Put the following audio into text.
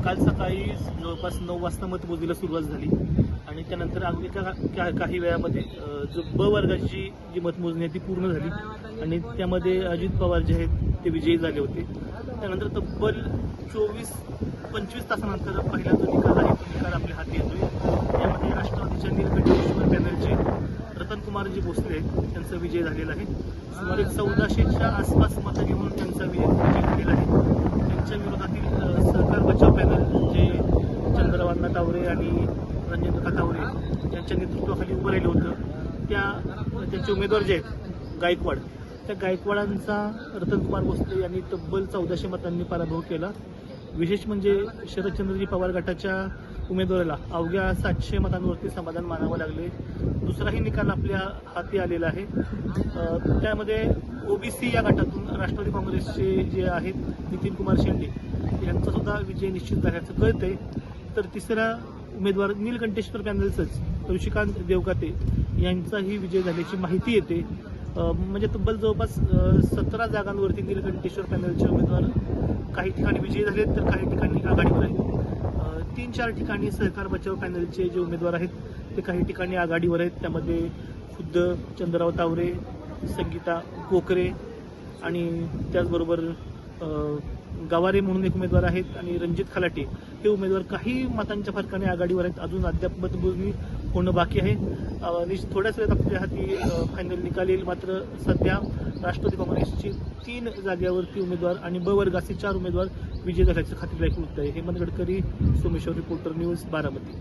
काल सकाळी जवळपास 9 वाजता मतमोजणीला सुरुवात झाली आणि त्यानंतर अगदी काही वेळामध्ये जो ब वर्गाची जी मतमोजणी आहे ती पूर्ण झाली आणि त्यामध्ये अजित पवार जे आहेत ते विजयी झाले होते. त्यानंतर तब्बल 24-25 तासानंतर पहिला जो निकाल आहे तो निकाल आपल्या हाती येतोय. यामध्ये राष्ट्रवादीच्या नीलकंठेश्वर पॅनलचे रतनकुमारजी भोसले त्यांचा विजय झालेला आहे. सुमारे 1400च्या आसपास मतं घेऊन त्यांचा विजय झालेला आहे. त्यांच्या विरोधातील सहकार बचाव पॅनल जे चंद्रवान्ना तावरे आणि रंजन तावरे यांच्या नेतृत्वाखाली उभं राहिलं होतं, त्यांचे उमेदवार जे आहेत गायकवाड, त्या गायकवाडांचा रतनकुमार भोसले यांनी तब्बल 1400 मतांनी पराभव केला. विशेष म्हणजे शरदचंद्रजी पवार गटाच्या उमेदवाराला अवघ्या 700 मतांवरती समाधान मानावं लागले. दुसराही निकाल आपल्या हाती आलेला आहे. त्यामध्ये ओबीसी या गटातून राष्ट्रवादी काँग्रेसचे जे आहेत नितीन कुमार शेंडे यांचा सुद्धा विजय निश्चित झाल्याचं कळतंय. तर तिसरा उमेदवार नीलकंठेश्वर पॅनलचंच ऋषिकांत देवकाते यांचाही विजय झाल्याची माहिती येते. म्हणजे तब्बल जवळपास 17 जागांवरती नीलकंठेश्वर पॅनलचे उमेदवार काही ठिकाणी विजयी झालेत तर काही ठिकाणी आघाडीवर आहेत. 3-4 ठिकाणी सहकार बचाव पॅनलचे जे उमेदवार आहेत ते काही ठिकाणी आघाडीवर आहेत. त्यामध्ये खुद्द चंद्रराव तावरे, संगीता कोकरे आणि त्याचबरोबर गवारे म्हणून एक उमेदवार आहेत आणि रणजित खलाटे हे उमेदवार काही मतांच्या फरकाने आघाडीवर आहेत. अजून अद्याप मतमोजणी होणं बाकी आहे. थोड्याच वेळात आपल्या हाती फायनल निकाल येईल. मात्र सध्या राष्ट्रवादी काँग्रेसची 3 जागेवरती उमेदवार आणि ब वर्गाचे 4 उमेदवार विजय झाल्याचं खात्रीलायक वृत्त आहे. Hemant Gadkari, Someshwar, reporter news, Baramati.